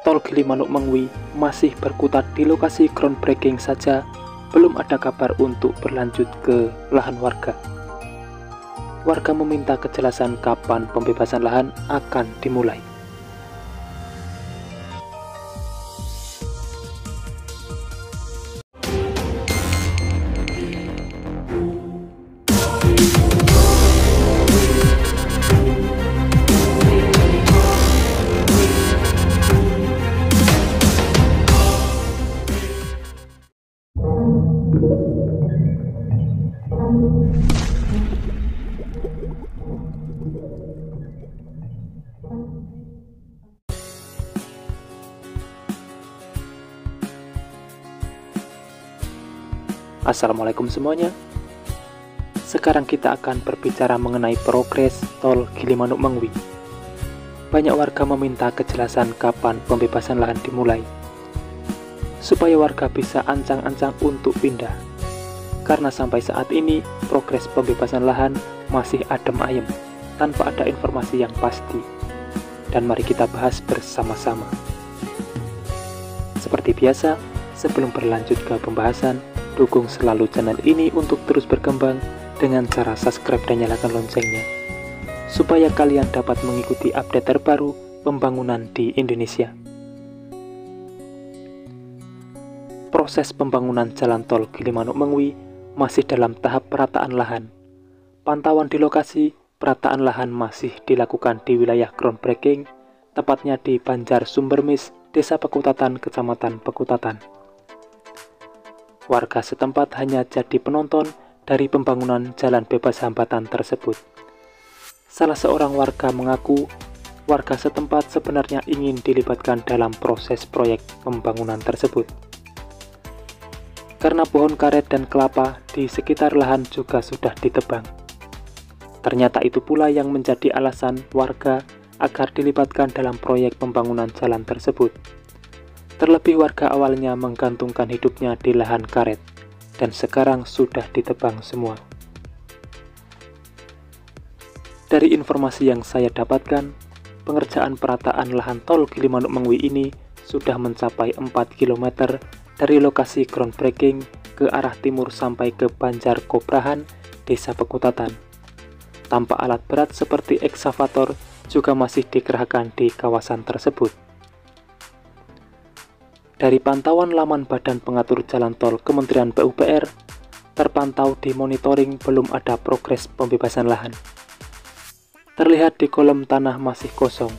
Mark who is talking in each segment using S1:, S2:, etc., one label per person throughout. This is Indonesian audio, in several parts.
S1: Tol Gilimanuk Mengwi masih berkutat di lokasi groundbreaking saja, belum ada kabar untuk berlanjut ke lahan warga. Warga meminta kejelasan kapan pembebasan lahan akan dimulai. Assalamualaikum semuanya. Sekarang kita akan berbicara mengenai progres Tol Gilimanuk Mengwi. Banyak warga meminta kejelasan kapan pembebasan lahan dimulai, supaya warga bisa ancang-ancang untuk pindah. Karena sampai saat ini progres pembebasan lahan masih adem ayem, tanpa ada informasi yang pasti. Dan mari kita bahas bersama-sama. Seperti biasa, sebelum berlanjut ke pembahasan, dukung selalu channel ini untuk terus berkembang dengan cara subscribe dan nyalakan loncengnya, supaya kalian dapat mengikuti update terbaru pembangunan di Indonesia. Proses pembangunan jalan tol Gilimanuk Mengwi masih dalam tahap perataan lahan. Pantauan di lokasi perataan lahan masih dilakukan di wilayah groundbreaking, tepatnya di Banjar Sumbermis, Desa Pekutatan, Kecamatan Pekutatan. Warga setempat hanya jadi penonton dari pembangunan jalan bebas hambatan tersebut. Salah seorang warga mengaku, warga setempat sebenarnya ingin dilibatkan dalam proses proyek pembangunan tersebut. Karena pohon karet dan kelapa di sekitar lahan juga sudah ditebang. Ternyata itu pula yang menjadi alasan warga agar dilibatkan dalam proyek pembangunan jalan tersebut. Terlebih warga awalnya menggantungkan hidupnya di lahan karet, dan sekarang sudah ditebang semua. Dari informasi yang saya dapatkan, pengerjaan perataan lahan tol Gilimanuk Mengwi ini sudah mencapai 4 km dari lokasi groundbreaking ke arah timur sampai ke Banjar Kobrahan, Desa Pekutatan. Tanpa alat berat seperti ekskavator juga masih dikerahkan di kawasan tersebut. Dari pantauan laman Badan Pengatur Jalan Tol Kementerian PUPR, terpantau di monitoring belum ada progres pembebasan lahan. Terlihat di kolom tanah masih kosong.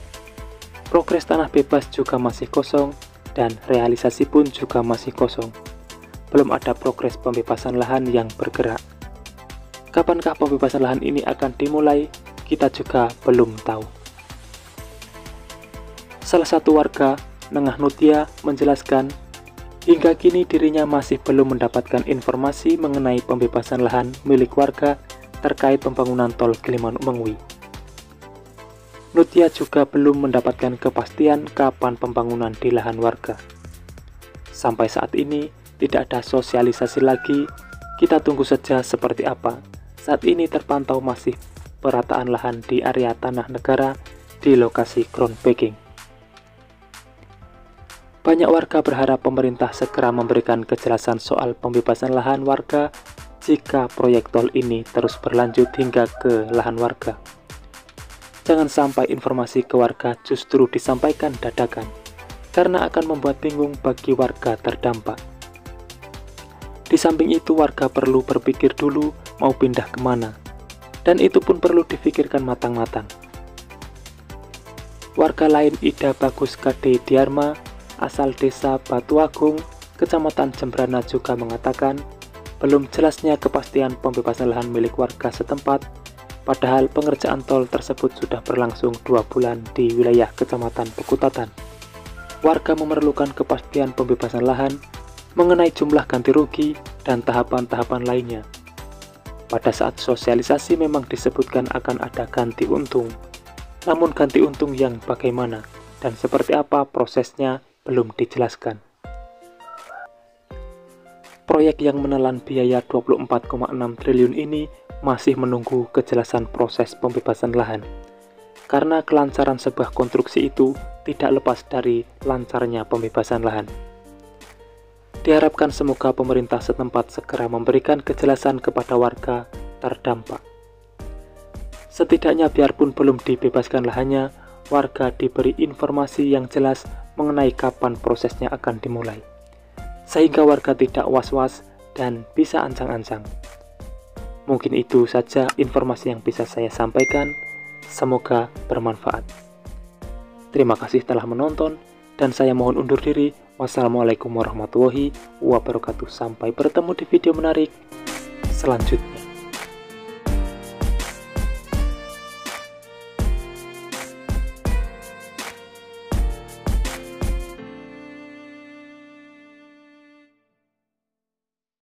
S1: Progres tanah bebas juga masih kosong, dan realisasi pun juga masih kosong. Belum ada progres pembebasan lahan yang bergerak. Kapankah pembebasan lahan ini akan dimulai, kita juga belum tahu. Salah satu warga, Nengah Nutia, menjelaskan, hingga kini dirinya masih belum mendapatkan informasi mengenai pembebasan lahan milik warga terkait pembangunan tol Gilimanuk Mengwi. Nutia juga belum mendapatkan kepastian kapan pembangunan di lahan warga. Sampai saat ini tidak ada sosialisasi lagi, kita tunggu saja seperti apa. Saat ini terpantau masih perataan lahan di area tanah negara di lokasi groundbreaking. Banyak warga berharap pemerintah segera memberikan kejelasan soal pembebasan lahan warga jika proyek tol ini terus berlanjut hingga ke lahan warga. Jangan sampai informasi ke warga justru disampaikan dadakan, karena akan membuat bingung bagi warga terdampak. Di samping itu, warga perlu berpikir dulu mau pindah kemana, dan itu pun perlu difikirkan matang-matang. Warga lain Ida Bagus Kade Diarma, asal Desa Batu Agung, Kecamatan Jembrana juga mengatakan, belum jelasnya kepastian pembebasan lahan milik warga setempat, padahal pengerjaan tol tersebut sudah berlangsung 2 bulan di wilayah Kecamatan Pekutatan. Warga memerlukan kepastian pembebasan lahan mengenai jumlah ganti rugi dan tahapan-tahapan lainnya. Pada saat sosialisasi memang disebutkan akan ada ganti untung, namun ganti untung yang bagaimana dan seperti apa prosesnya belum dijelaskan. Proyek yang menelan biaya 24,6 triliun ini masih menunggu kejelasan proses pembebasan lahan. karena kelancaran sebuah konstruksi itu tidak lepas dari lancarnya pembebasan lahan. Diharapkan semoga pemerintah setempat segera memberikan kejelasan kepada warga terdampak. Setidaknya biarpun belum dibebaskan lahannya, warga diberi informasi yang jelas mengenai kapan prosesnya akan dimulai, sehingga warga tidak was-was dan bisa ancang-ancang. Mungkin itu saja informasi yang bisa saya sampaikan. Semoga bermanfaat. Terima kasih telah menonton, dan saya mohon undur diri. Wassalamualaikum warahmatullahi wabarakatuh. Sampai bertemu di video menarik selanjutnya.